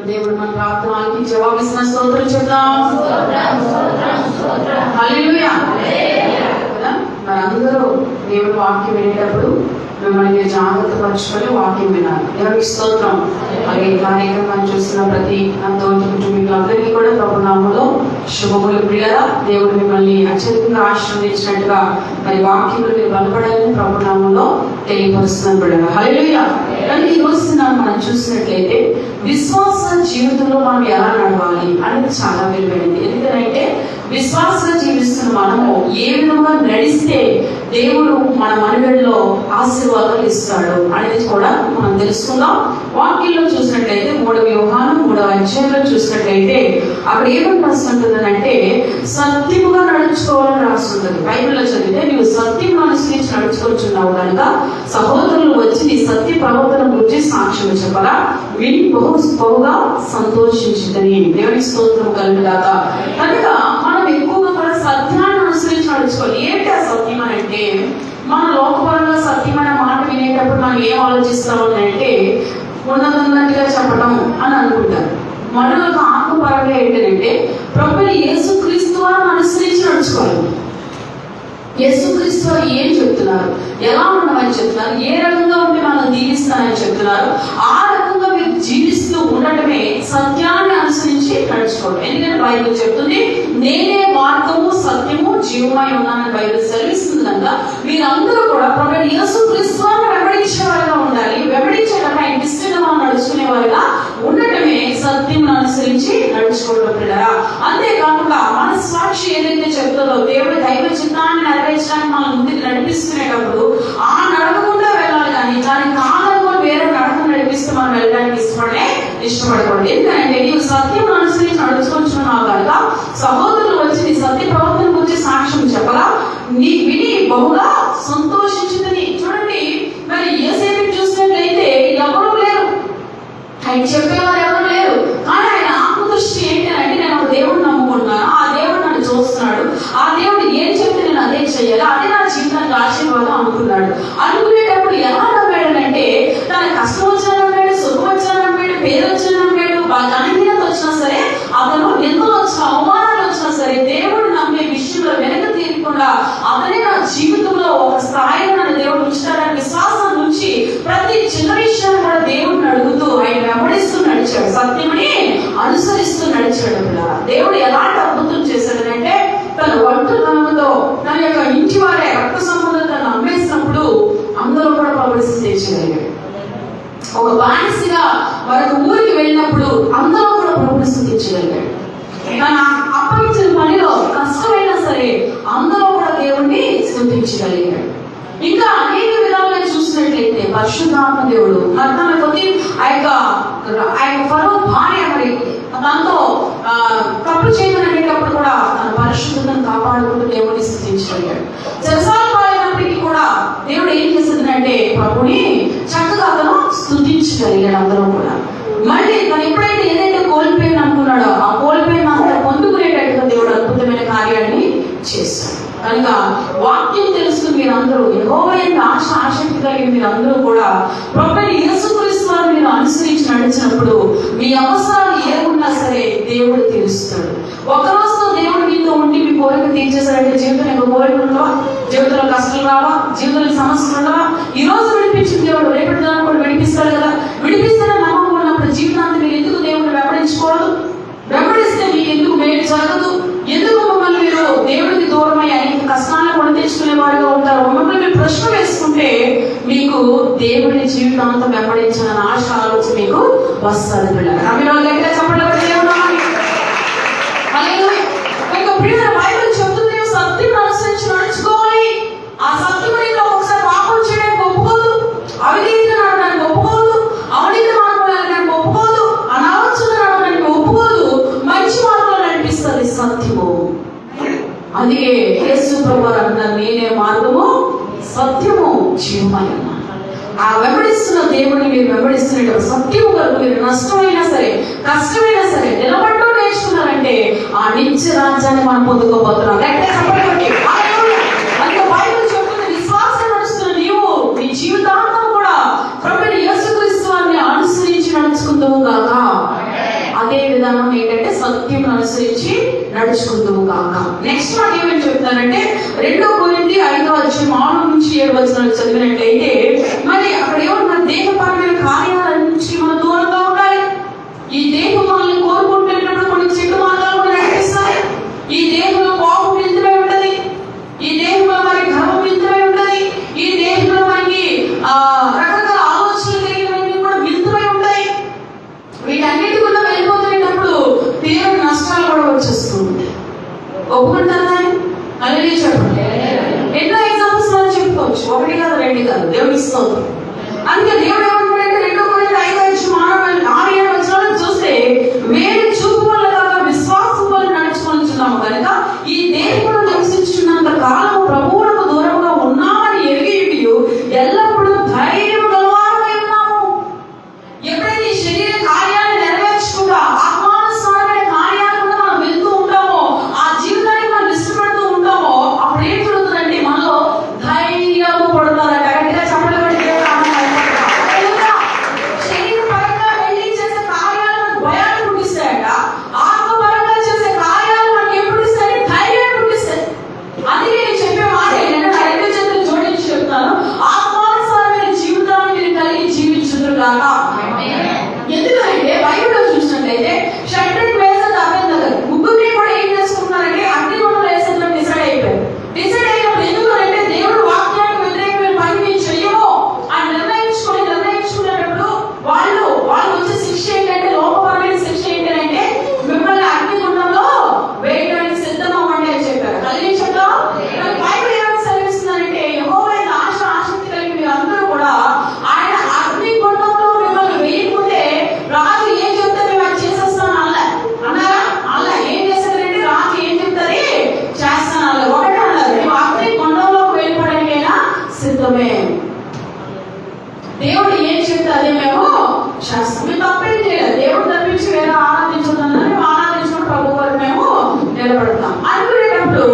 దేవుడు మన ప్రార్థనకి జవాబిస్తున్న స్తోత్రం చెప్తాం. హల్లెలూయా. మనందరూ దేవుడి వాక్యం వినేటప్పుడు మిమ్మల్ని జాగ్రత్త పరుచుకొని వాక్యం వినాలి. దేవుడికి స్తోత్రం. అలాగే కార్యక్రమాన్ని చూస్తున్న ప్రతి తోటి కుటుంబీకులందరికీ కూడా ప్రభు నామములో శుభములు. ప్రియులారా, దేవుడు మిమ్మల్ని అత్యధికంగా ఆశీర్వదించినట్టుగా మరి వాక్యములు మీరు బలపడాలని ప్రభు నామములో తెలియపరుస్తున్నాను బిడ్డగా. హల్లెలూయా. కానీ ఈ రోజు మనం చూసినట్లయితే విశ్వాస జీవితంలో మనం ఎలా నడవాలి అనేది చాలా విలువైనది. ఎందుకంటే విశ్వాసంగా జీవిస్తున్న మనము ఏ విధంగా నడిస్తే దేవుడు మన మనుగడలో ఆశీర్వాదాలు ఇస్తాడు అనేది కూడా మనం తెలుసుకుందాం. వాక్యంలో చూసినట్లయితే 3వ యోహాను 3వ అధ్యాయంలో చూసినట్లయితే అక్కడ ఏమని రాస్తుంటుందంటే సత్యముగా నడుచుకోవాలని రాస్తుంటుంది. బైబిల్లో చదివితే నీవు సత్యం అనుసరించి నడుచుకొచ్చున్నావు కనుక సహోదరులు వచ్చి నీ సత్య ప్రవర్తన గురించి సాక్ష్యం చెప్పగా విని బహుగా సంతోషించిందని. దేవునికి స్తోత్రం కలుగుగాక. కనుక మనం ఎక్కువగా కూడా సత్యాన్ని అనుసరించి నడుచుకోవాలి. ఏంటి ఆ సత్యం అని అంటే, మన లోకపరంగా సత్యమైన మాట వినేటప్పుడు మనం ఏం ఆలోచిస్తాము అంటే ఉన్నదన్నట్టుగా చెప్పడం అని అనుకుంటారు. మనకు ఆత్మపరంగా ఏంటంటే ప్రభువు యేసుక్రీస్తు వారిని అనుసరించి నడుచుకోవాలి. యేసుక్రీస్తు వారు ఏం చెప్తున్నారు, ఎలా ఉండమని చెప్తున్నారు, ఏ రకంగా ఉంటే మనం దీవిస్తానని చెప్తున్నారు, ఆ రకంగా మీరు జీవిస్తూ ఉండటమే సత్యాన్ని అనుసరించి నడుచుకోవడం. ఎందుకంటే బైబిల్ చెప్తుంది నేనే మార్గము సత్యము జీవమై ఉన్నానని బైబిల్ సెలవిస్తుంది కనుక మీరందరూ కూడా ప్రభువు యేసుక్రీస్తు వారిని వెంబడించేవారుగా ఉండాలి. వెంబడించేటప్పుడు ఆయన ఇష్టంగా నడుచుకునే వారుగా ఉండటమే సత్యం అనుసరించి నడుచుకోవడం. అంతేకాకుండా మన సాక్షి ఏదైతే చెప్తుందో దేవుడి దైవ చిత్తాన్ని నెరవేర్చడానికి మనం ముందుకు నడిపిస్తునేటప్పుడు ఆ నడవకుండా వెళ్ళాలి. కానీ దాని కాలంలో వేరే నడక నడిపిస్తే మనం వెళ్ళడానికి ఇష్టపడకూడదు. ఎందుకంటే నీవు సత్యం అనుసరించి నడుచుకుంటున్నావు కనుక సహోదరులు వచ్చి నీ సత్య ప్రవర్తన గురించి సాక్ష్యం చెప్పగా నీ విని బహుగా సంతోషించిందని. చూడండి, మరి యేసేపుని చూసినట్లయితే ఎవరు లేరు, ఆయన చెప్పేవారు ఎవరు లేరు. కానీ ఆయన ఆత్మదృష్టి ఏంటంటే నేను ఒక దేవుడిని నమ్ముకున్నాను, ఆ దేవుడు నన్ను చూస్తున్నాడు, ఆ దేవుడు ఏం చెప్తే నేను అదే చెయ్యాలి, అదే నా జీవితానికి ఆశీర్వాదం అనుకున్నాడు. అనుకునేటప్పుడు ఎలా నమ్మాడంటే తన కష్టం వచ్చినా నమ్మాడు, సుఖం వచ్చినా నమ్మాడు, పేరు వచ్చినా నమ్మాడు, ఘనహీనత వచ్చినా సరే, అతను నిందలు వచ్చిన అవమానాలు వచ్చినా సరే దేవుడు నమ్మే విషయంలో వెనక తీరకుండా అతనే నా జీవితంలో ఒక స్థాయిలో నన్ను దేవుడు ఉంచుతాడని విశ్వాసం నుంచి ప్రతి చిన్న విషయాన్ని కూడా దేవుడిని అడుగుతూ ఆయన వెంబడిస్తూ నడిచాడు, సత్యమని అనుసరిస్తూ నడిచాడు. దేవుడు ఎలాంటి అద్భుతం చేశాడంటే తన ఒంటరితనంతో తన యొక్క ఇంటి వారే రక్త సంబంధం తను అమ్మేసినప్పుడు అందరూ కూడా పబ్లిసిటీ చేయగలిగాడు. ఒక బానిసగా మరొక ఊరికి వెళ్ళినప్పుడు అందరూ కూడా పబ్లిసిటీ చేయగలిగాడు. తన అప్పగించిన పనిలో కష్టమైనా సరే అందరూ కూడా దేవుణ్ణి స్తుతించగలిగాడు. ఇంకా అనేక విధాలుగా చూసినట్లయితే పరిశుద్ధాత్మ దేవుడు తన కొద్ది ఆ యొక్క ఫరో భార్య మరి దాంతో తప్పు చేయమని అనేటప్పుడు కూడా తన పరిశుద్ధతను కాపాడుకుంటూ దేవుడిని స్తుతించగలిగాడు. చెరసాల పాలైనప్పటికీ కూడా దేవుడు ఏం చేసిందంటే ప్రభుని చక్కగా అతను స్తుతించగలిగాడు. అందరూ కూడా మళ్ళీ తను ఎప్పుడైతే ఏదైతే కోల్పోయిన అనుకున్నాడో ఆ కోల్పోయిన అంతా పొందుకునేటట్టుగా దేవుడు అద్భుతమైన కార్యాన్ని చేస్తాడు. కనుక వాక్యం తెలుసుకుని మీరందరూ యెహోవాయందు ఆసక్తి కలిగిన మీరందరూ కూడా ప్రభువైన యేసుక్రీస్తు వారిని మీరు అనుసరించి నడిచినప్పుడు మీ అవసరాలు ఏమున్నా సరే దేవుడు తీరుస్తాడు. ఒక రోజులో దేవుడు మీతో ఉండి మీ కోరిక తీర్చేశాడంటే జీవితంలో యొక్క కోరికలు ఉండవా, జీవితంలో కష్టాలు రావా, జీవితంలో సమస్యలు ఉండవా? ఈ రోజు విడిపించిన దేవుడు రేపటి దాన్ని కూడా విడిపిస్తాడు కదా. విడిపిస్తాడని నమ్మకం ఉన్నప్పుడు జీవితాన్ని మీరు ఎందుకు దేవుడిని వెంబడించకూడదు? వెంబడిస్తే మీకు ఎందుకు మేలు జరగదు? ఎందుకు మమ్మల్ని మీరు దేవుడికి దూరమై అనేక కష్టాలను కొని తెచ్చుకునే వారిగా ఉంటారు? మమ్మల్ని మీరు ప్రశ్న వేసుకుంటే మీకు దేవుడిని జీవితాంతం వెంబడించాలని ఆశ ఆలోచన మీకు వస్తుంది. బైబిల్ చెప్తుంది సత్యం అనుసరించి నడుచుకోవాలి. ఆ సత్యం ఒకసారి పాపం చేయడానికి ఒప్పుకోదు, అవినీతిగా నడవడానికి ఒప్పుకోదు, అవినీతి మార్గంలో నడవడానికి ఒప్పుకోదు, అనాలోచన నడవడానికి ఒప్పుకోదు, మంచి మార్గంలో నడిపిస్తుంది సత్యము. అందుకే యేసు ప్రభువు అన్నారు నేనే మార్గము సత్యము జీవమై ఉన్నాను. ఆ వెంబడిస్తున్న దేవుడిని మీరు వెంబడిస్తున్న సత్యము వరకు మీరు నష్టమైనా సరే కష్టమైనా సరే నిలబడ్డం నేర్చుకున్నారంటే ఆ నిత్య రాజ్యాన్ని మనం పొందుకోబోతున్నాం. అందుకే బైబిల్ చెప్తున్న విశ్వాసం నడుస్తున్న నీవు నీ జీవితాంతం కూడా ప్రభువైన యేసుక్రీస్తు వారిని అనుసరించి నడుచుకుందాము గాక. అనుసరించి నడుచుకుందుము కాక. నెక్స్ట్ మాట ఏమని చెప్తానంటే 2 కొరింథీ 5:6-7 చదివినట్లయితే మరి అక్కడ ఏమన్నా దేహపరమైన కార్యాల నుంచి మనం దూరంగా ఉండాలి. ఈ దేహం మనల్ని కోరుకుంటున్నప్పుడు కొన్ని చెడు మార్గాలు కూడా నడిపిస్తాయి. ఈ దేహంలో కోపం మిళితమై ఉంటది, ఈ దేహంలో మరి గర్వం మిళితమై ఉంటది, ఈ దేహంలో మనకి రకరకాల ఆలోచనలు కలిగినవన్నీ కూడా మిళితమై ఉంటాయి. వీటన్నిటి కూడా వెళ్ళిపోతున్నప్పుడు తీవ్ర నష్టాలు కూడా వచ్చేస్తూ ఉంటాయి. ఒప్పుకుంటారా? అలాగే చెప్పండి. ఎన్నో ఎగ్జాంపుల్స్ మనం చెప్పుకోవచ్చు, 1 కాదు 2 కాదు. దేవుడు ఇస్తుంది. అందుకే దేవుడు ఏమంటాడంటే 2 కొరింథీ 5:6-7 చూస్తే వేడి చూపు వల్ల కాక విశ్వాసం వల్ల నడుచుకొనిచున్నాము కనుక ఈ దేహంలో నివసించున్నంత కాలం ప్రభువులకు దూరంగా ఉన్నామని ఎరిగి ఎల్లప్పుడూ ధైర్యం గలవారమై ఉన్నాము. ఎప్పుడైతే ఈ శరీర కార్యాన్ని నెరవేర్చకుండా ఆత్మానుసారమైన కార్యాలు కూడా మనం వెళ్తూ ఉంటామో, ఆ జీవితాన్ని మనం ఇష్టపడుతూ ఉంటామో, అప్పుడు ఏం జరుగుతుందంటే మనలో ధైర్యము పడుతుందట. గట్టిగా చెప్పడం శరీర పరంగా వెళ్ళి చేసే కార్యాలు మనకు భయాన్ని పుట్టిస్తాయట. ఆత్మపరంగా చేసే కార్యాలు మనకి ఎప్పుడు ఇస్తాయి? ధైర్యాన్ని పుట్టిస్తాయి. అందుకే నేను చెప్పే మాట ఏంటంటే 2 చేతులు జోడించి చెప్తాను, ఆత్మానుసారమైన జీవితాన్ని మీరు కలిగి జీవించుదురు కాక. ఎందుకంటే బైబిల్లో చూసినట్లయితే షడ్రక్ మేషక్ అబేద్నెగో ముగ్గురిని కూడా ఏం చేసుకున్నారంటే అగ్నిగుండంలో వేసేందుకు డిసైడ్ అయిపోయారు. డిసైడ్ అయినప్పుడు ఎందుకంటే దేవుడు వాక్యానికి వ్యతిరేకమైన పని మేము చెయ్యము అని నిర్ణయించుకునేటప్పుడు వాళ్ళు వచ్చే శిక్ష ఏంటంటే, లోకపరమైన శిక్ష ఏంటంటే మిమ్మల్ని అగ్నిగుండంలో వేయడానికి సిద్ధమవ్వండి అని చెప్పారు. కలిగించడం బైబిల్ ఏమని సెలవిస్తుందంటే, యెహోవా ఆసక్తి కలిగి మీరు అందరూ కూడా ఆయన అగ్నిగుండంలో మిమ్మల్ని వేయకుంటే రాజు ఏం చెప్తే మేము అది చేసేస్తాను అన్నారా? అలా ఏం చేస్తారంటే రాజు ఏం చెప్తుంది చేస్తాను అలా ఒకటే అన్నారు, మేము అగ్నిగుండంలోకి వెళ్ళిపోవడానికైనా సిద్ధమే. దేవుడు ఏం చెప్తే అదే మేము చేస్తాం. మేము తప్పేం చేయలేదు. దేవుడు తప్పించి వేరే ఆరాధించుకుంటున్నాం, మేము ఆరాధించుకుని ప్రభు వరకు మేము నిలబడతాం అనుకునేటప్పుడు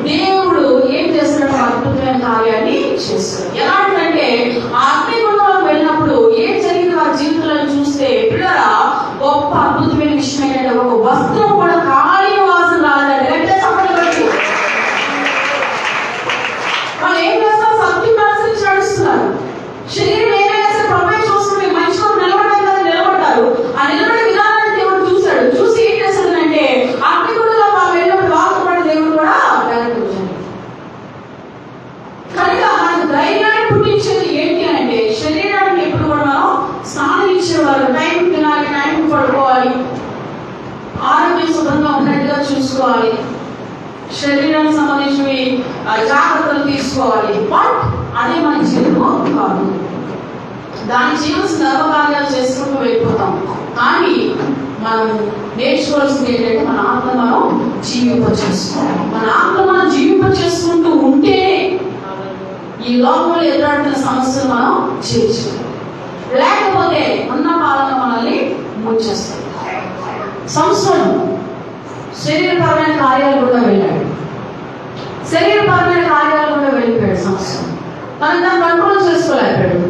దేవుడు ఏం చేస్తున్నాడు? అద్భుతమైన కార్యాన్ని చేస్తాడు. ఎలాంటిదంటే ఆ అగ్నిగుండంలోకి వెళ్ళినప్పుడు ఏం జరిగింది వారి జీవితంలో చూస్తే పిల్లరా, గొప్ప అద్భుతమైన విషయం ఏంటంటే ఒక వస్త్రం కూడా ఖాళీ వాసన రాలేదంటే. అంటే చెప్పండి, వాళ్ళు ఏం చేస్తారు? సత్యం అనుసరించి నడుస్తున్నారు. శరీరం ఏమైనా సరే ప్రభు చూసుకుని మంచిగా నిలబడలేదు కదా, నిలబడ్డారు. ఆ నిలబడే విధానాన్ని దేవుడు చూశాడు. చూసి ఏం చేస్తాడంటే అగ్నిగుండంలో వాళ్ళు వెళ్ళినప్పుడు వాళ్ళతో పాటు దేవుడు కూడా వెళ్ళగలిగాడు. కనుక మనకు ధైర్యాన్ని పుట్టించేది ఏంటి అంటే, శరీరానికి ఎప్పుడు కూడా మనం స్నానం ఇచ్చేవారు, టైం తినాలి, టైం పడుకోవాలి, ఆరోగ్యం శుభ్రంగా ఉన్నట్టుగా చూసుకోవాలి, శరీరానికి సంబంధించినవి జాగ్రత్తలు తీసుకోవాలి. బట్ అదే మన జీవితం కాదు. దాన్ని చేయవలసిన ధర్మకార్యాలు చేసుకుంటూ వెళ్ళిపోతాం. కానీ మనం నేర్చుకోవాల్సింది ఏంటంటే మన ఆత్మ మనం జీవింపచేసుకోవాలి. మన ఆత్మ మనం జీవింపచేసుకుంటూ ఉంటే ఈ లోకంలో ఎదురాడుతున్న సమస్యలు మనం చేర్చాలి. లేకపోతే ఉన్న పాలన మనల్ని ముంచేస్తాం. సంవత్సరం శరీరపరమైన కార్యాలు కూడా వెళ్ళాడు. శరీరపరమైన కార్యాలు కూడా వెళ్ళిపోయాడు. సంవత్సరం దాన్ని కంట్రోల్ చేసుకోలేకపోయాడు.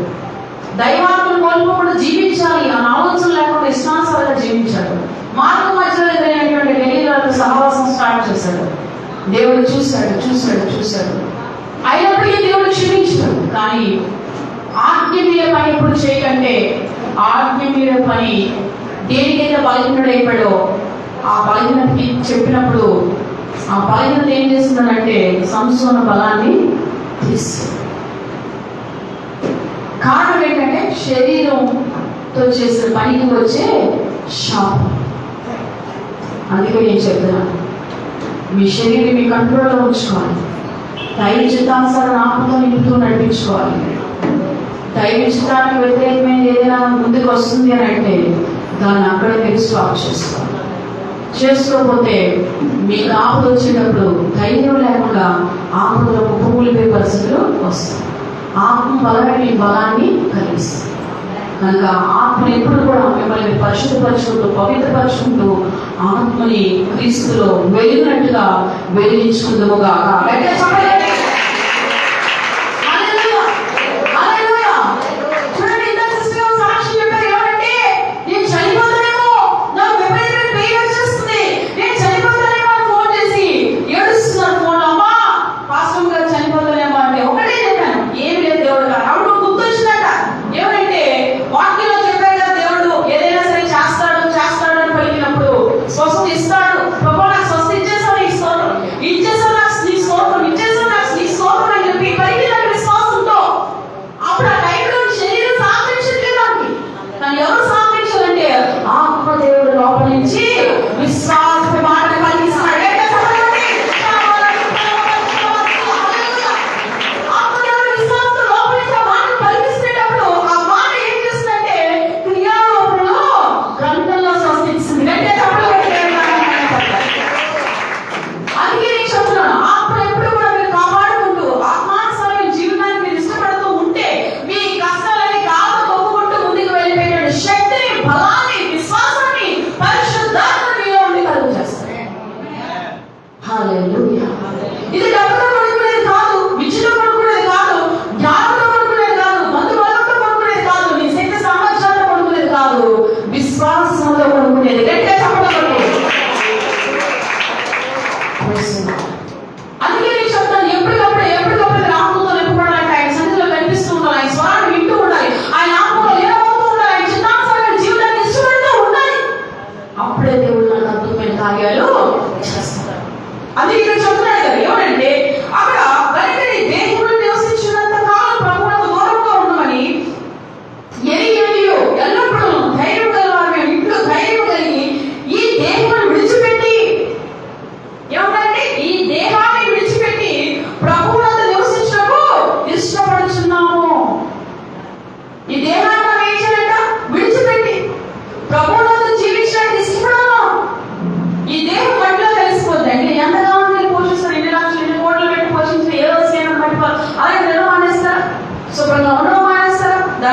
దైవాత్మను కోల్పోకుండా జీవించాలి అన్న ఆలోచన లేకుండా ఇష్టానుసారంగా జీవించాడు. మార్గం మధ్యలో ఎదురైనటువంటి గలీలతో సహవాసం స్టార్ట్ చేశాడు. దేవుడు చూశాడు. అయినప్పటికీ దేవుడు క్షమించాడు. కానీ ఆజ్ఞ మీద పని ఎప్పుడు చేయకంటే, ఆజ్ఞ మీద పని దేనికైతే బలహీనుడైపోయాడో ఆ బలహీనతకి చెప్పినప్పుడు ఆ బలహీనత ఏం చేస్తుందంటే సంసోను బలాన్ని తీస్తుంది. కారణం ఏంటంటే శరీరంతో చేసిన పనికి వచ్చే శాపం. అందుకే నేను చెప్తున్నాను, మీ శరీరం మీ కంట్రోల్లో ఉంచుకోవాలి. దైవ చిత్తానుసారం ఆత్మతో నింపుతూ నడిపించుకోవాలి. దైవ చిత్తానికి వ్యతిరేకమైన ఏదైనా ముందుకు వస్తుంది అని అంటే దాన్ని అక్కడే మీరు స్టాప్ చేసుకోకపోతే మీకు ఆపద వచ్చేటప్పుడు ధైర్యం లేకుండా ఆపదలో కుప్పకూలిపోయే పరిస్థితులు వస్తాయి. ఆత్మ బలమే మీ బలాన్ని కలిగిస్తుంది. కనుక ఆత్మని ఎప్పుడు కూడా మిమ్మల్ని పరిశుద్ధపరుచుకుంటూ పవిత్రపరుచుకుంటూ ఆత్మని క్రీస్తులో వెలిగినట్టుగా వెలిగించుకుందాముగా. సాక్షి చెప్పారు ఏమంటే, నేను చనిపోతానేమో, నాకు విపరీతమైన పెయిన్ వచ్చేస్తుంది, నేను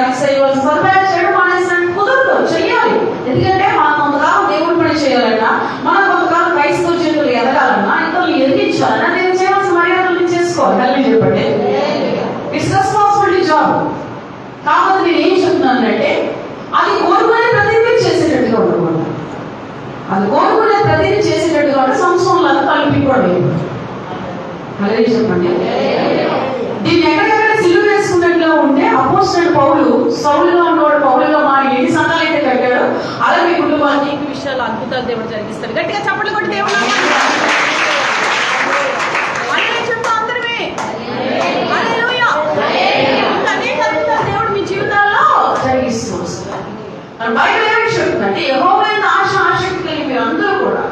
ప్రాక్టీస్ అయ్యవలసిన సదుపాయాలు చేయడం మానేసినట్టు కుదరదు, చెయ్యాలి. ఎందుకంటే మనం కొంతకాలం దేవుడి పని చేయాలన్నా, మనం కొంతకాలం క్రైస్తవ జీవితంలో ఎదగాలన్నా, ఇతరులు ఎదిగించాలన్నా నేను చేయవలసిన మర్యాదలు చేసుకోవాలి. కలిగి చెప్పండి, ఇట్స్ రెస్పాన్సిబిలిటీ జాబ్. కాకపోతే నేను ఏం చెప్తున్నానంటే అది కోరుకునే ప్రతిదీ చేసేటట్టుగా ఉండకూడదు. అది కోరుకునే ప్రతిదీ చేసేటట్టుగా ఉంటే సంవత్సరంలాగా తలపిపోవడం. అలాగే చెప్పండి. దీన్ని ఎక్కడెక్కడ సిలువ వేసుకున్నట్టుగా ఉంటే అపోస్తలుడు పౌలు సౌలుగా ఉన్నవాడు పౌలుగా మారి ఎన్ని సంఘాలు అయితే కట్టాడో అలా మీ కుటుంబానికి విషయాలు అద్భుతాలు దేవుడు జరిగిస్తాడు. గట్టిగా చప్పట్లు కొట్టి దేవుడు చెప్తా అందరమే అనేక అద్భుతాలు దేవుడు మీ జీవితాల్లో జరిగిస్తూ వస్తారు. బైబిల్ ఏమని చెప్తుందంటే యెహోవాయందు ఆశ ఆసక్తి కలిగి మీరు అందరూ కూడా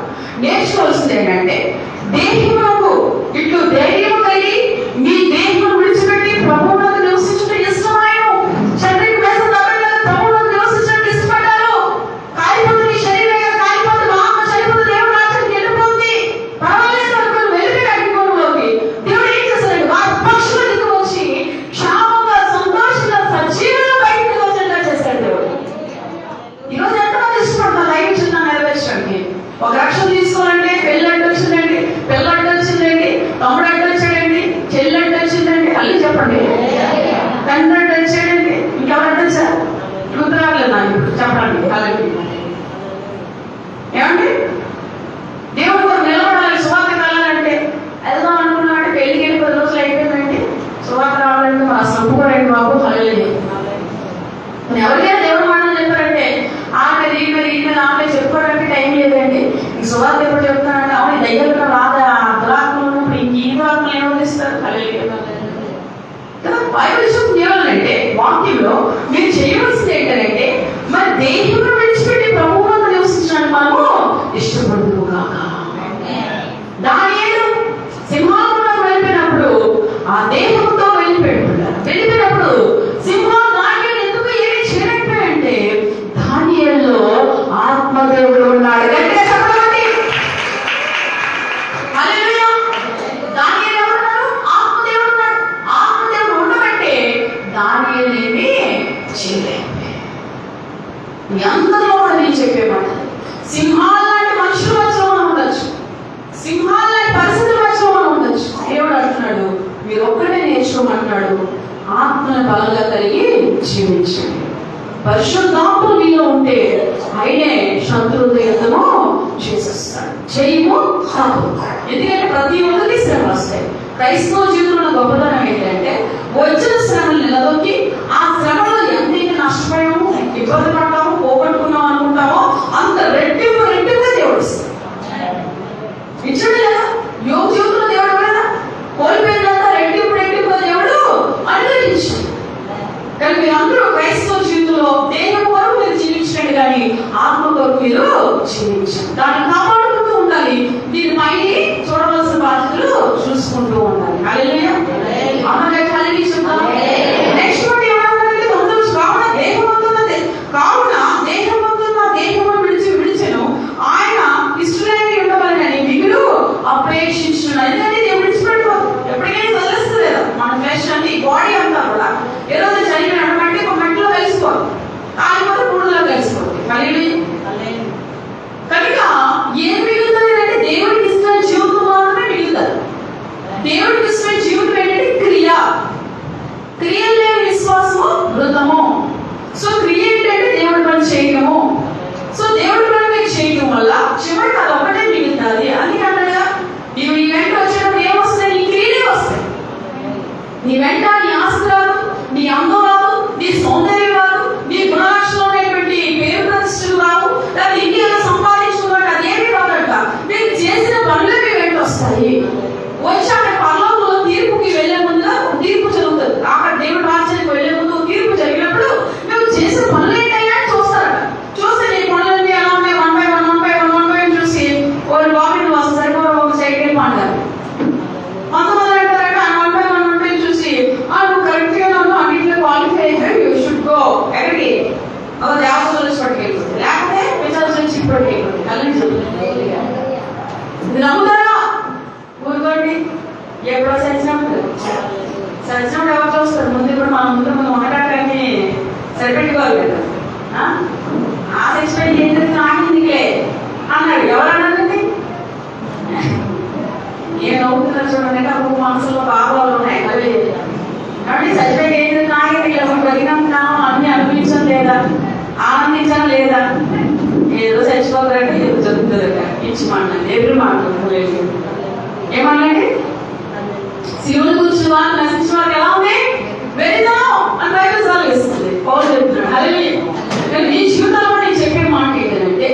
నేర్చుకోవాల్సింది ఏంటంటే దేహమునకు ఇట్లు ధైర్యం కలిగి మీ దేహం విడిచిపెట్టి ప్రభువునందు నివసించుట ఇష్టమాయను. తండ్రికి వేస తమిళ ప్రభువునందు నివసించడానికి ఇష్టపడ్డారు. కాలిపోతే నీ శరీరం కాలిపోతే మా ఆత్మ చనిపోతే దేవుడు రాజ్యానికి వెళ్ళిపోతుంది. పర్వాలేదు అనుకుని వెళ్ళిపోయి అగ్నికోణంలోకి దేవుడు ఏం చేశాడు? వారి పక్షుల దిక్కు వచ్చి క్షేమంగా సంతోషంగా సజీవంగా బయటకు వచ్చేలా చేశాడు దేవుడు. ఈరోజు ఎంతమంది ఇష్టపడతారు లైఫ్ చిన్న నెరవేర్చడానికి? ఒక రక్షణ తీసుకోవాలంటే పెళ్ళి అంటే వచ్చిందండి, పిల్లంటే వచ్చిందండి, తమ్ముడు అంటే వచ్చాడండి, చెల్లి అంటే వచ్చిందండి. అల్లి చెప్పండి, తండ్రి అంటే వచ్చాడండి, ఇంకెవరంటే వచ్చారు? గుర్తురాలేదు నాకు ఇప్పుడు చెప్పండి. అలాగే ఏమండి దేవుడు కూడా నిలబడాలి. సువార్త కావాలంటే వెళ్దాం అనుకున్నాడు, పెళ్లికి వెళ్ళి 10 రోజులు అయిపోయిందండి, సువార్త రావాలంటే మన సంపుకోరండి బాబు. అలాగే ఎవరికైనా దేవుడు మాటలు చెప్పారంటే ఆమె ఈ మీద ఆమె చెప్పుకోవడానికి టైం లేదండి. ఈ సువార్త ఎప్పుడు చెప్తానంటే అవును దగ్గర బాధ దురాత్మలు ఉన్నప్పుడు ఇంక ఈ దురాత్మలు ఏమనిస్తారు? కదా బైబిల్ చెప్తుంది ఏమనంటే వాక్యంలో మీరు చేయవలసింది ఏంటంటే మరి దేహంలో విడిచిపెట్టి ప్రభువునందు నివసించడానికి మనము ఇష్టపడుతూ కాక. దానియేలు సింహాసనంలో వెళ్ళిపోయినప్పుడు ఆ దేహంతో వెళ్ళిపోయినప్పుడు సింహం దానియేలు ఎందుకు ఏమి చేయలేకపోయాయంటే దానియేలులో ఆత్మదేవుడు ఉన్నాడు. గట్టిగా చెప్పండి. హల్లెలూయా. దానియేలు ఎవరున్నారు? ఆత్మదేవుడు ఉన్నాడు. ఆత్మదేవుడు ఉండబట్టే దానియేలు ఏమి చేయలేకపోయాడు. మీ అందరిలో కూడా నేను చెప్పేమాట, సింహాల లాంటి మనుషుల మధ్యలో మనం ఉండొచ్చు, సింహాల లాంటి పరిస్థితుల మధ్యలో మనం ఉండొచ్చు. దేవుడు అంటున్నాడు మీరు ఒక్కటే నేర్చుకోమంటున్నాడు, ఆత్మను బలంగా కలిగి జీవించండి. పరిశుద్ధాత్మ మీలో ఉంటే ఆయనే శత్రువుల యుద్ధము చేసేస్తాడు, చేయము కాదు. ఎందుకంటే ప్రతి ఒక్కరికి శ్రమలు వస్తాయి. క్రైస్తవ జీవితంలో గొప్పతనం ఏంటంటే వచ్చిన శ్రమలు నిలదొక్కి ఆ శ్రమలో ఎంతైతే నష్టపోయామో, ఇబ్బంది పడ్డామో, పోగొట్టుకున్నాం అనుకుంటామో అంత రెట్టింపుగా దేవుడు ఇస్తాడు. ఇచ్చాడు కదా యోగ జీవితంలో దేవుడు కదా కోల్పోయిందంతా రెట్టింపుగా దేవుడు అనుగ్రహించాడు. కానీ మీరు అందరూ క్రైస్తవ జీవితంలో దేహం కొరకు మీరు జీవించండి కానీ ఆత్మ కొరకు మీరు జీవించండి. దాన్ని కాపాడుకుంటూ ఉండాలి. దీనిపైన చూడవలసిన బాధ్యతలు చూసుకుంటూ ఉండాలి. హల్లెలూయా. నెక్స్ట్ కావున దేహం విడిచెను ఆయన ఇష్టమైన ఉండవాలని మిగులు అపేక్షించున్నాడు. ఎందుకంటే దేవుడు విడిచిపెట్టుకోదు, ఎప్పటికైనా వదిలేస్తుంది కదా. మన ఫ్లెష్ అంటే ఈ బాడీ అంతా కూడా ఏ రోజు చనిపోయిన అంటే ఒక గంటలో కలిసిపోదు, కాలిపోతే 3లో కలిసిపోతుంది. కనుక ఏం మిగులుతుంది అంటే దేవుడికి ఇష్టమైన జీవితం మాత్రమే మిగులుతుంది. దేవుడికి ఇష్టమైన జీవితం ఏంటంటే క్రియలు లేని విశ్వాసము వృధము. సో క్రియ ఏంటంటే దేవుడి పని చేయటము. సో దేవుడి పని మీకు చేయటం వల్ల చివరికి అది ఒకటే మిగులుతుంది. అందుకే అన్నగా నీవు నీ వెంట వచ్చేటప్పుడు ఏమొస్తాయి? నీ క్రియలే వస్తాయి. నీ వెంట నీ ఆస్తి రాదు, నీ అందం రాదు, నీ సౌందర్యం రాదు, నీ గుణలక్షణం అనేటువంటి పేరు ప్రతిష్టలు రావు, లేదా ఇంకేదో సంపాదించుకున్నాడు అదేమీ రాదట. మీరు చేసిన పనులే మీ వెంట వస్తాయి. వచ్చి అక్కడ పరలోకంలో తీర్పుకి వెళ్లే ముందుగా తీర్పు జరుగుతుంది. అక్కడ దేవుడు రాజ్యానికి వెళ్లే ముందు తీర్పు జరిగినప్పుడు మేము చేసిన పనులు ఏంటయ్యా అని చూస్తారట. చూస్తే నీ పనులన్నీ ఎలా ఉన్నాయి? 1 by 1 చూసి వాళ్ళు బాబీ నువ్వు అసలు సరిపోవడం ఒక సైడ్కి వెళ్ళి అంటారు. కొంతమంది అంటారట 1 by 1 చూసి నువ్వు కరెక్ట్గా ఉన్నావు, అన్నింటిలో క్వాలిఫై అయితే యూ షుడ్ గో సంపాదించానా లేదా, ఏదో చచ్చిపోతారంటే ఏదో జరుగుతుందట, ఇచ్చి మాట్లాడి ఎదురు మాట్లాడలేదు. ఏమన్నాండి, శివుని గురించి వాళ్ళు నశించిన వాళ్ళకి ఎలా ఉంది, వెళ్దాం అని బయట సాగిస్తుంది. పౌరు చెప్తున్నాడు హల్లెలూయా. నీ జీవితంలో నేను చెప్పే మాట ఏంటంటే,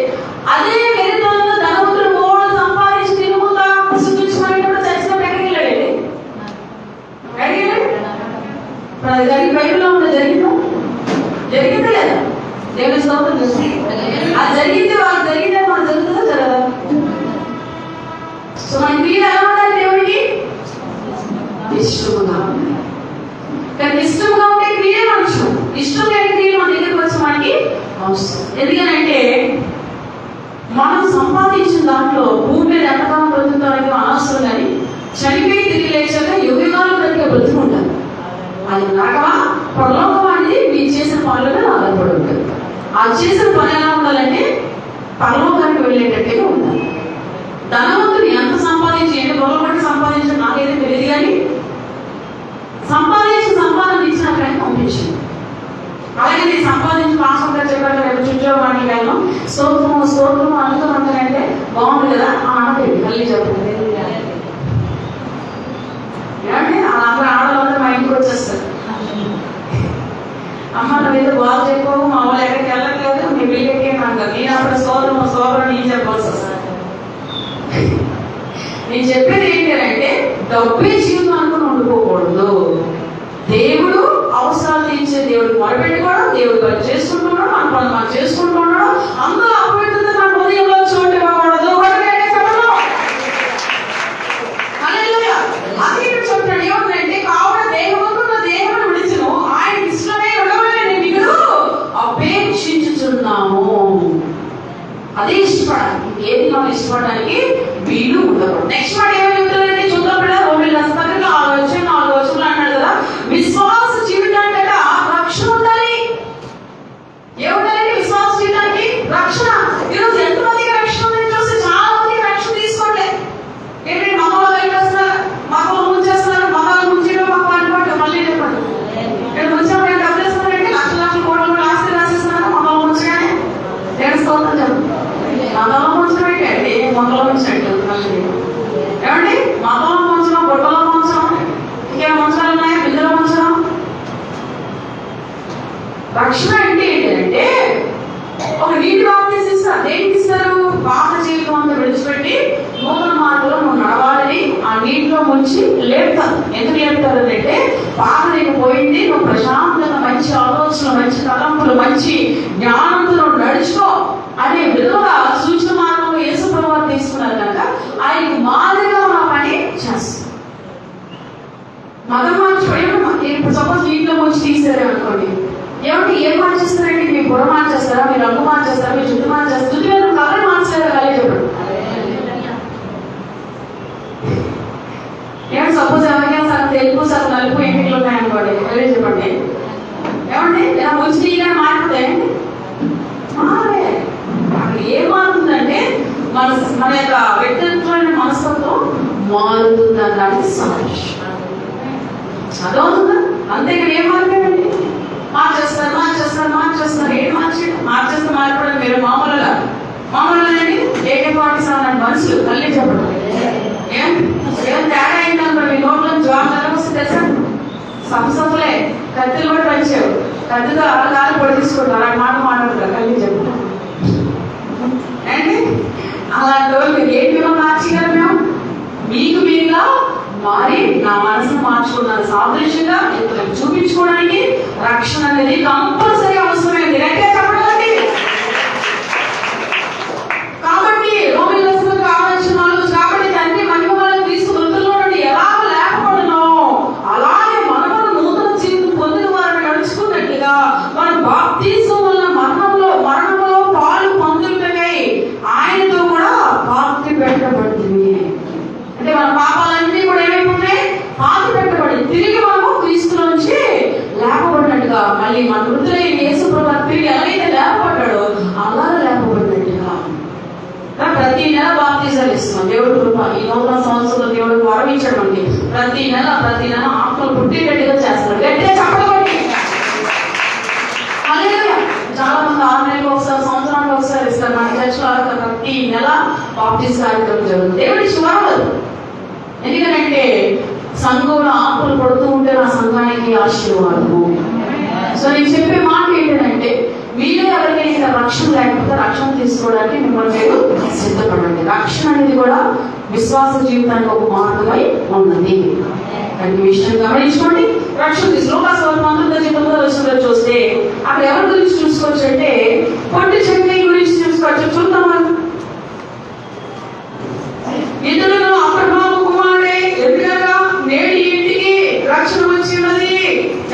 అదే వెళ్తాంలో ధనవంతుడు ఓడు సంపాదించి తిరుగుతా శుద్ధించుకునేటప్పుడు చచ్చినప్పుడు ఎక్కడికి వెళ్ళాడు, ఇప్పుడు అది జరిగి బైబిల్లో ఉంటే జరిగిందా, జరిగిందా లేదా, దేవుని స్తోత్రం చేస్తుంది. అది జరిగింది, వాళ్ళకి జరిగిందే మనకు జరుగుతుందా జరగదా. సో మన క్రియలు ఎలా ఉండాలి, దేవుడికి ఇష్టముగా ఉండాలి. కానీ ఇష్టంగా ఉంటే క్రియ మనుషులు, ఇష్టం లేని క్రియలు మన దగ్గరికి వచ్చి మనకి అవసరం. ఎందుకనంటే మనం సంపాదించిన దాంట్లో భూమి మీద ఎంతకాలం బ్రతుకుతానికి అనవసరం, కానీ చనిపోయి తిరిగి లేచాక యుగకాలం బ్రతికే బ్రతుకుంటారు. అది నరకమా పరలోకం అనేది మీరు చేసిన పనులుగా ఆధారపడి ఉంటుంది. ఆ చేసిన పని ఎలా ఉండాలంటే పరలోకానికి వెళ్ళేటట్టుగా ఉండాలి. ధనవంతుడు ఎంత సంపాదించి ఎన్ని గొడవలు పట్టి సంపాదించడం నాకైతే తెలియదు, కానీ సంపాదన ఇచ్చినట్లయితే పంపించింది. అలాగే నేను సంపాదించి పాస్వర్గా చెప్పాను, రేపు చుట్టూ వెళ్ళాం స్తోత్రము అనుకున్నానంటే బాగుంది కదా అనలేదు. మళ్ళీ చెప్పండి ఏమంటే వాళ్ళందరూ ఆడవాళ్ళందరూ మా ఇంటికి వచ్చేస్తారు. అమ్మ నువ్వు ఏదో బాగా చెప్పావు, మా వాళ్ళు ఎక్కడికి వెళ్ళట్లేదు, మీ బిల్లుకే అంటారు. నేను అప్పుడు సోదరం నేను చెప్పాల్సి వస్తుంది. నేను చెప్పేది ఏంటంటే డబ్బే జీవితం అనుకుని ఉండిపోకూడదు. దేవుడు అవసరాలు తీర్చే దేవుడు మొరపెట్టుకోవడం, దేవుడు పని చేసుకుంటున్నాడు, మన పని మనం చేసుకుంటున్నాడు. అందులో అపవిత్రత మన హృదయంలో చోటు ఇవ్వకూడదు. అది ఇక్కడ చెప్తాడు ఏమంటే, కావున దేవుడు విడిచును ఆయన ఇష్టమే ఉండవని మిగులు అపేక్షించుచున్నాము. అదే ఇష్టపడాలి, ఏది మనం ఇష్టపడడానికి వీలు ఉండకూడదు. నెక్స్ట్ మాట ఏమని చెప్తారంటే చూద్దాం కూడా, 4 వచనాలు అన్నాడు కదా, విశ్వాస జీవితానికి రక్షణ ఉండాలి. ఏముండాలండి విశ్వాస జీవితానికి రక్షణ. ఈరోజు ఎంతమందికి రక్షణ ఉందని చూస్తే చాలా మందికి రక్షణ తీసుకోవట్లేదు. ఏంటంటే మమ్మల్ని వెళ్ళేస్తున్నారు, మమ్మల్ని ముంచేస్తున్నారు, మమ్మల్ని ముంచేయడం మాకు అనుకోండి. మళ్ళీ చెప్పండి, నేను ముంచినప్పుడు డబ్బులు వేస్తున్నారంటే లక్షల కోట్లు ఆస్తి రాసేస్తున్నారు. మమ్మల్ని ముంచగానే నేను స్తోత్రం చెప్పండి. మతంలో ముంచడం ఏంటండి, మొక్కలో ముంచినట్టు ఏమండి, మతంలో ముంచడం, బుట్టలో ముంచడం, ఇంకేం ముంచాలు ఉన్నాయా, బిందులో ముంచడం. రక్షణ అంటే ఏంటంటే ఒక నీటి బాప్తిసం ఇస్తారు. దేనికి ఇస్తారు, పాత జీవితం అంతా విడిచిపెట్టి నూతన మార్గంలో నువ్వు నడవాలని ఆ నీటిలో ముంచి లేపుతారు. ఎందుకు లేపుతారు అంటే పాత నీకు పోయింది, నువ్వు ప్రశాంతంగా మంచి ఆలోచనలు, మంచి తలంపులు, మంచి జ్ఞానంతో నడుచుకో అనే విధంగా సూచన మార్గంలో యేసు ప్రభువు తీసుకున్నారు కనుక ఆయనకు మాదిరిగా ఉన్న పని చేస్తారు. మతం మార్చిపోయి ఇప్పుడు సపోజ్ నీటిలో ముంచి తీసారే అనుకోండి, ఏమంటే ఏం మార్చేస్తారండి, మీ బుర్ర మార్చేస్తారా, మీ రంగు మార్చేస్తారా, మీ జుట్టు మార్చేస్తారు, జుట్టు మీద కలర్ మార్చలేదా, కాలే చెప్పండి. ఏమంటే సపోజ్ ఎవరికైనా సరే తెలుపు సార్ నలుపు ఎంపికలు ఉన్నాయనుకోండి, వెళ్ళి చెప్పండి. ఏమండి ఇలా ముంచి తీయగానే మారిపోతాయండి, మారే. అక్కడ ఏం మారుతుందంటే మన యొక్క వ్యక్తిత్వమైన మనస్తత్వం మారుతుంది అన్నది సంతోషం. చదవుతుందా అంతేగాని ఏం మారిపోయిందండి, మార్చేస్తారు ఏం మార్చేస్తే మారిపోవడం మీరు మామూలుగా అండి 1847 మనుషులు మళ్ళీ చెప్పడం ఏం తేడా అయిందనుకో, మీ నోట్లో జ్వాబ్ వస్తే తెలుసా, సంస్థలే కత్తులు కూడా పెంచావు, కత్తితో అలగాలు పొడి తీసుకుంటారు, అలాంటి మాట మాట్లాడతారు. మళ్ళీ చెప్పడం అండి అలాంటి వాళ్ళు మీరు ఏంటి మార్చగలరు, మేము మీకు మీరుగా మారి నా మనసును మార్చుకున్నాను సాదృశ్యంగా ఇతరులకు చూపించుకోవడానికి రక్షణ అనేది కంపల్సరీ అవసరమైంది. అంటే చెప్పడానికి కాబట్టి రోమిలకు కావాల్సిన వాళ్ళు కాబట్టి తండ్రి మహిమలను క్రీస్తు మృతుల్లో నుండి ఎలా లేకపోవడనో అలాగే మనము నూతన జీవితం పొందిన వారిని నడుచుకున్నట్టుగా మన బాప్తిసం వల్ల మరణంలో పాలు పొందుటకై ఆయనతో కూడా పాతి పెట్టబడుతుంది. అంటే మన పాపాలన్నీ కూడా ఏమైపోతాయి, పాతి పెట్టబడి తిరిగి మనము క్రీస్తు నుంచి లేపబడినట్టుగా, మళ్ళీ మన వృద్ధులైన యేసు ప్రభువు తిరిగి ఎలాగైతే లేపబడ్డాడో అలా లేపబడినట్టుగా ప్రతి నెల బాప్తిజాలు ఇస్తున్నాం. దేవుడు కృప ఈ నూతన సంవత్సరంలో దేవుడు వరమించడం అండి. ప్రతి నెల ఆత్మలు పుట్టేటట్టుగా చేస్తున్నాడు. గట్టిగా చెప్పడం చాలా మంది 6 నెలలకు చర్చలో ప్రతి నెల బాప్టిస్ట్ కార్యక్రమం జరుగుతుంది. దేవుడి శుభాలు. ఎందుకంటే సంఘంలో ఆకులు పడుతూ ఉంటే నా సంఘానికి ఆశీర్వాదము. సో నేను చెప్పే మాట ఏంటంటే, మీలో ఎవరికైనా రక్షణ లేకపోతే రక్షణ తీసుకోవడానికి మిమ్మల్ని మీరు సిద్ధపడండి. రక్షణ అనేది కూడా విశ్వాస జీవితానికి ఒక మార్గమై ఉన్నది. దాని విషయం గమనించుకోండి. రక్షణ తీసుకోవడం చూస్తే అక్కడ ఎవరి గురించి చూసుకోవచ్చు అంటే, పొట్టి చెట్ల గురించి చూసుకోవచ్చు. చూద్దామా? ఇతరులను అబ్రహాము కుమారుడే ఎదురుగా నేటి ఇంటికి రక్షణ వచ్చి ఉన్నది.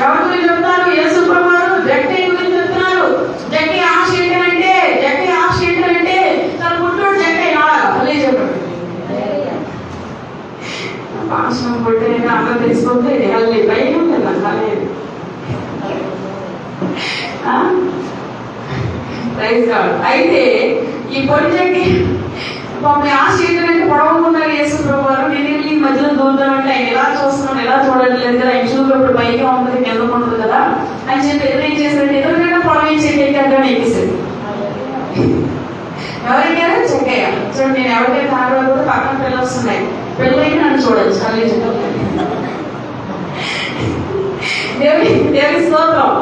ఎవరి గురించి చెప్తారు? యేసు ప్రభువారు జక్కయ్య గురించి చెప్తున్నారు. జక్కయ్య ఆశ ఏంటంటే తన పుట్టినోడు జక్కయ్య నాడాలి. మళ్ళీ చెప్పండి. భాషను పుట్టే అందరూ తెలిసిపోతే వాళ్ళని భయం ఉంటుంది. అలాగే అయితే ఈ పొట్టి పాపం ఆశ ఏంటంటే పొడవకున్నారు యేసు ప్రభువారు. నేను ఈ మధ్యలో దూరుతానంటే ఆయన ఎలా చూస్తున్నాను, ఎలా చూడట్లేదు కదా, ఆయన చూపుడు పైగా ఉంటుంది, కింద ఉంటుంది కదా అని చెప్పి ఎదురేం చేశారంటే ఎదురుగా పొడవించేది అంటే ఎక్కిస్తుంది. ఎవరికైనా చెక్కయ్య చూడండి. నేను ఎవరికైతే ఆడవాళ్ళు పక్కన పిల్లలు వస్తున్నాయి, పిల్లలకి నన్ను చూడచ్చు. అల్లి దేవుడి స్తోత్రం.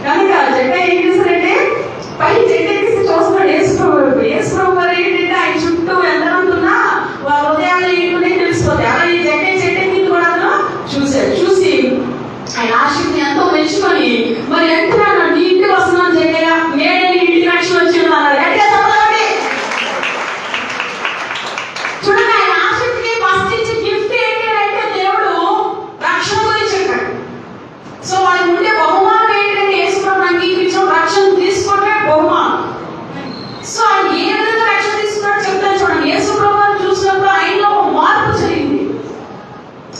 కనుక చెక్కయ్య ఏం చేశారంటే పై చెట్టెక్కిసి చూస్తున్నాడు యేసు ప్రభు గారు. ఏంటంటే ఆయన చుట్టూ ఎంతమంది ఉన్నా వాళ్ళ హృదయాలు ఏంటనే తెలిసిపోతాయి. అలా ఈ చెట్టెక్కి కూడా అతను చూశాడు. చూసి ఆయన ఆశక్తిని ఎంతో మెచ్చుకొని మరి ఎంటున్నాడు, నీ ఇంటికి వస్తున్నాను జగయ్య, నేనే నీ ఇంటికి రక్షణ వచ్చి ఉన్నాను. చూడండి, ఆయన ఆశక్తికి ఫస్ట్ ఇచ్చే గిఫ్ట్ ఏంటి అంటే దేవుడు రక్షణ గురించి చెప్పాడు. సో వాళ్ళకి ఉండే బహుమానం ఏంటంటే యేసు ప్రభు అంగీకరించిన రక్షణ తీసుకోవడమే బహుమానం. సో ఆయన ఏ విధంగా రక్షణ తీసుకున్నాడు చెప్తాను చూడండి. యేసు ప్రభువుని చూసినప్పుడు ఆయనలో ఒక మార్పు జరిగింది,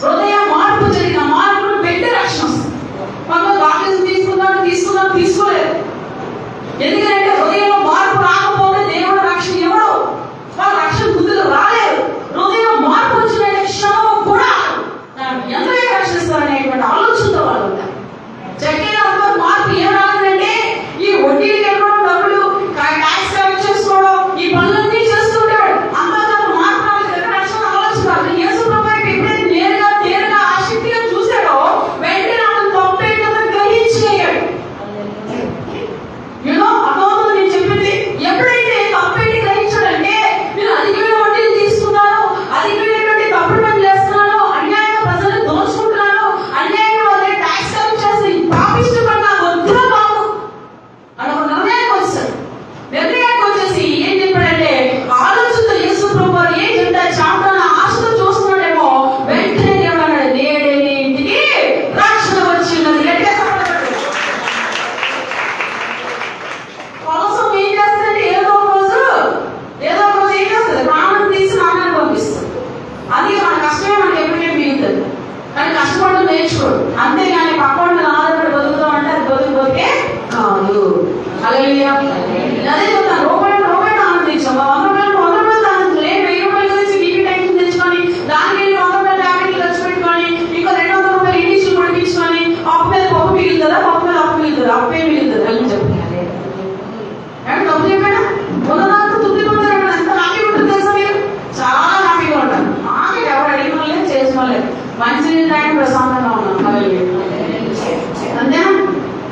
హృదయ మార్పు జరిగిన మార్పును పెట్టి రక్షణ వస్తుంది. మనం బాప్టిజం తీసుకోలేదు. ఎందుకంటే హృదయంలో మార్పు రాకపోతే దేవుడు రక్షణ ఇవ్వడు. వాళ్ళు రక్షణ ముందుకు రాలేదు. హృదయం మార్పు వచ్చిన క్షణం కూడా ఎంతగా రక్షిస్తారనేటువంటి ఆలోచనతో వాళ్ళు ఉంటారు. జక్కయ్య మార్పు ఏం రాలేదంటే ఈ వడ్డీలు ఇవ్వడం, డబ్బులు ట్యాక్స్ కలెక్ట్ చేసుకోవడం, ఈ పనులన్నీ చేస్తూ ఉండేవాడు. అంతగా మార్పు రాలేదు. రక్షణ ఆలోచన యేసు ప్రభువుకి ఎప్పుడైతే నేరుగా ఆసక్తిగా చూశాడో వెంటనే అతను తప్పేటో గ్రహించగలిగాడు. అర్థమవుతుంది నేను చెప్పింది? ఎప్పుడైతే తప్పేటి గ్రహించాడంటే నేను అధికమైన వడ్డీలు తీసుకున్నాను, అధికమైనటువంటి తప్పుడు పని చేస్తున్నాను, అన్యాయంగా ప్రజలు దోచుకుంటున్నాను, అన్యాయంగా వాళ్ళే ట్యాక్స్ కలెక్ట్ చేసి పాపిస్తూ పడిన వద్దురా బాబు అని ఒక నిర్ణయానికి వచ్చాడు. నిర్ణయానికి వచ్చేసి ఏం చెప్పాడంటే ఆలోచనతో యేసు ప్రభువారు ఏం చెప్తారు చాపన ఆశతో చూస్తున్నాడేమో వెంటనే దేవుడు అన్నాడు, నేడే నీ ఇంటికి రక్షణ వచ్చింది. కోసం ఏం చేస్తారంటే ఏదో ఒక రోజు ఏం చేస్తుంది, ప్రాణం తీసి నాన్నని పంపిస్తుంది. అది మన కష్టమే మనకి ఎప్పటికే మిగులుతుంది. కానీ కష్టపడడం నేర్చుకోడు. అంతేగాని పక్కన ఆధారపడి బతుకుతాం అంటే అది బతికే కాదు. హల్లెలూయా. అదే చెప్తాను, రూపాయలు ఆనందించాం. 100 రూపాయలు ఆనందించాలి. 1000 రూపాయల గురించి బీపీ టెన్షన్ తెచ్చుకొని దానికి 100 రూపాయలు ట్యాబ్లెట్లు ఖర్చు పెట్టుకొని ఇంకో 200 రూపాయలు ఇండిషన్ పొడిపించుకొని అప్పు మీద పప్పు మిగులుతుందా, పప్పు మీద అప్పు మిగులుతుంది, అప్పే మిగులుతుంది అని చెప్పాను. తప్పు చెప్పాడా? ఉన్నదాంతో తృప్తిపడతారు. ఎంత హ్యాపీగా ఉంటుంది తెలుసా? మీరు చాలా హ్యాపీగా ఉంటారు. మాకు ఎవరు అడిగిన లేదు, చేసిన లేదు, మంచి టైం ప్రశాంతంగా ఉన్నాం. అంతేనా?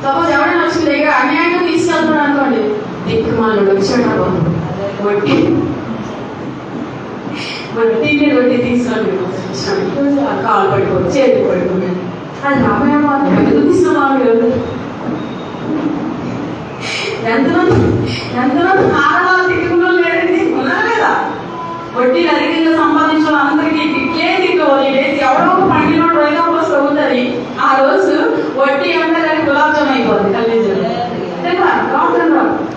సపోజ్ ఎవరైనా వచ్చి దగ్గర అన్యాయంగా తీసుకెళ్తున్నాడు అనుకోండి, దిక్కు మనం వచ్చాడు వడ్డీ తీసుకొని కాలు పడిపోయి చేతి పడిపోయి అది రామయ్య మాత్రం ఎందుకు తీసుకున్నాం? ఎంతమంది ఆడవాళ్ళు తిట్టుకున్న లేదండి, ఉన్నా లేదా? వడ్డీలు అధికంగా సంపాదించిన అందరికీ తిట్లే తిట్టుకోవాలి. లేదు ఎవరో ఒక పండిన రోజుగా పోస్ట్ అవుతుంది. ఆ రోజు వడ్డీ అంటే దానికి గులాబ్జామ్ అయిపోద్ది. కల్లేజీ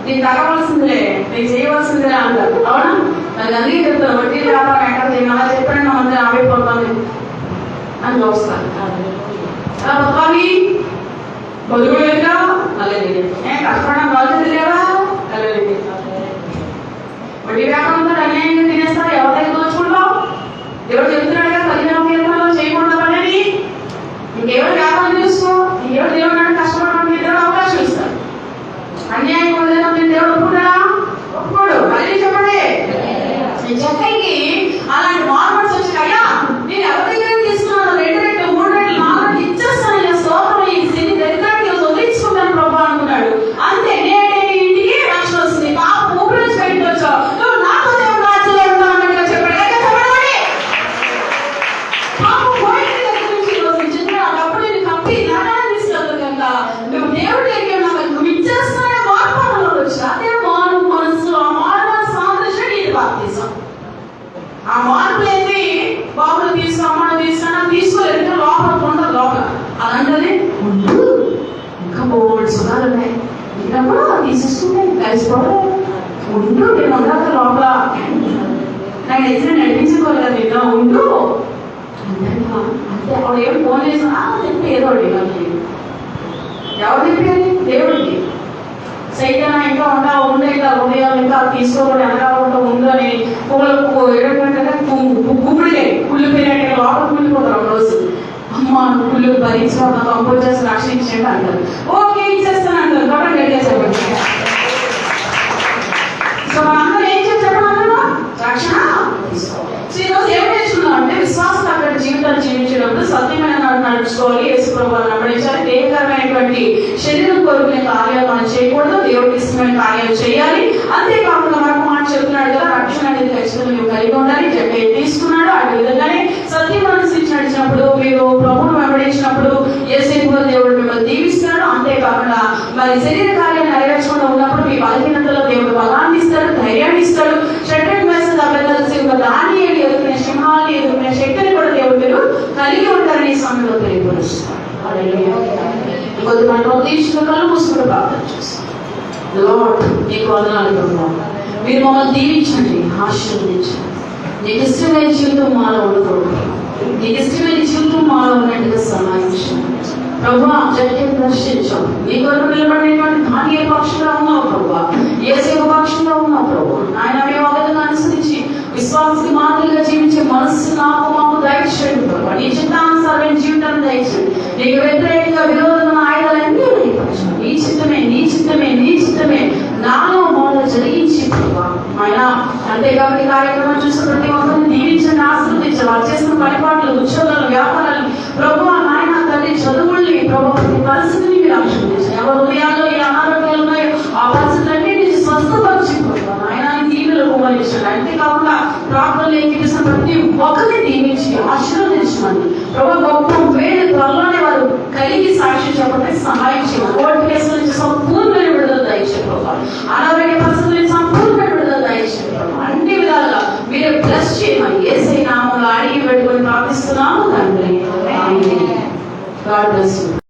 నీకు తగ్గవలసిందిలే, నీకు చేయవలసిందిలే అంటారు. అవునా? నాకు అందుకే చెప్తాను, వడ్డీ వ్యాపారం ఎక్కడ చేయాలి అలా చెప్పండి మంది ఆవిపోతాను అని చూస్తాను. అవి బదులుగా అలాగే కష్టపడడం బాధ్యత లేదా? అలాగే వడ్డీ వ్యాపారంతో అన్యాయంగా తినేస్తారు. ఎవరి దగ్గర దోచుకుంటావు? దేవుడు చెప్తున్నాడు కదా 15 చేయకుండా పని. ఇంకెవరు వ్యాపారం చూసుకో, ఇంకెవరు దేవుడు కష్టపడడానికి దేవుడు అవకాశం ఇస్తాడు. అన్యాయం దేవుడు ఒప్పుకుంటాడా? తీసేసుకుంటే కలిసిపోవడం ఉండు, నేను ఉన్నాక లోపల నాకు ఎదురు నడిపించుకోవాలి కదా, నిన్న ఉండు అంటే ఆవిడ ఏం ఫోన్ చేసినా చెప్పి ఏదో నాకు ఎవరు చెప్పారు? దేవుడికి. సైతం ఇంకా ఉండే ఇలా ఉదయాలు ఇంకా తీసుకోవాలి అనగా ఉండు అని కుమ్మిడికాయ కుళ్ళిపోయినట్టుగా లోపల కుళ్ళిపోతారు ఒక రోజు. అమ్మ కుళ్ళు భరించడం కంపోజ్ చేసి రక్షించండి అంటారు. ఓకే ఇచ్చేస్తాను అంటారు. కాబట్టి రెడీ చేసేవాడు. సో మనందరూ ఏం చేస్తాడు? అందులో రక్షణ తీసుకోవాలి. ఈరోజు ఏం నేర్చుకున్నాం అంటే విశ్వాసం అక్కడ జీవితాన్ని జీవించినప్పుడు సత్యమైన నడుచుకోవాలి, యేసు ప్రభువుని వెంబడించాలి, దేవకరమైనటువంటి శరీరం కోరుకునే కార్యాలు మనం చేయకూడదు, దేవుడికి ఇష్టమైన కార్యాలు చేయాలి. అంతేకాకుండా మరొక మాట చెప్తున్నాడు కదా, రక్షణ అనేది ఖచ్చితంగా మీరు కలిగి ఉండాలి. జడ్డే తీసుకున్నాడు. అదే విధంగానే సత్యం అనుసరించి నడిచినప్పుడు, మీరు ప్రభువును వెంబడించినప్పుడు యేసేపుగా దేవుడు మిమ్మల్ని దీవిస్తాడు. అంతేకాకుండా మరి శరీర కార్యాలు నెరవేర్చకుండా ఉన్నప్పుడు మీ బలహీనతలో దేవుడు బలాన్ని ఇస్తాడు, ధైర్యాన్ని ఇస్తాడు. షడ్రక్ మేషక్ అబేద్నెగో దానియేలు ఎదుర్కొనే సింహాన్ని ఎదుర్కొనే శక్తిని కూడా దేవుడు మీరు కలిగి ఉంటారని ఈ సమయంలో తెలియపరుస్తారు. కొద్ది గంటలు తీర్చుకున్న కళ్ళు మూసుకుంటూ ప్రార్థన చేస్తాం. లార్డ్ నీకు వందనాలు ప్రభువా, మీరు మమ్మల్ని దీవించండి, ఆశీర్వదించండి. నీకు ఇష్టమైన జీవితం మాలో ఉండకూడదు, నీకు ఇష్టమైన జీవితం మాలో ఉన్నట్టుగా సహాయించండి ప్రభువా. జడ్జిని దర్శించాం, నీ కొరకు నిలబడినటువంటి ధాన్య పక్షంగా ఉన్నావు ప్రభువా, యేసేపు పక్షంగా ఉన్నావు ప్రభువా. ఆయన మేము అవధంగా అనుసరించి విశ్వాసకి మాదిరిగా జీవించే మనస్సు నాకు మాకు దయచేయండి ప్రభువా. నీ చిత్తానుసారమైన జీవితాన్ని దయచేయండి. నీకు వ్యతిరేకంగా విరోధమైన ఆయుధాలన్నీ దయపరచండి. నీ చిత్తమే నీ చిత్తమే నీ చిత్తమే నాలో మాలో జరిగించి ప్రభువా. ఆయన అంతేకాబట్టి కార్యక్రమం చూసిన ప్రతి ఒక్కరిని దీవించండి, ఆశీర్వదించండి. వాళ్ళు చేసిన పరిపాట్లు, ఉద్యోగాలు, వ్యాపారాలు ప్రభువా, నాయన తల్లి చదువుల్ని ప్రభువా, ప్రతి పరిస్థితిని మీరు ఆశీర్వదించండి. ఎవరు హృదయాల్లో ఏ అనారోగ్యాలు ఉన్నాయో ఆ పరిస్థితులన్నీ స్వస్థపరిచిపోతాం. ఆయన దీవులు కుమరించండి. అంతేకాకుండా ప్రార్థనలు ఎక్కించిన ప్రతి ఒక్కరిని దీవించి ఆశీర్వదించండి ప్రభు. గొప్ప వేడి త్వరలోనే వారు కలిగి సాక్షి చెప్పడానికి సహాయం చేయాలి. కోర్టు కేసుల నుంచి సంపూర్ణమైన విడుదల దయచేయగలరు. అనారోగ్య పరిస్థితుల నుంచి సంపూర్ణమైన విడుదల దయచేయగలరు. అన్ని విధాలుగా మీరు బ్లెస్ చేయమని యేసయ్య నామములో అడిగి పెట్టుకొని ప్రార్థిస్తున్నాము తండ్రి. God bless you.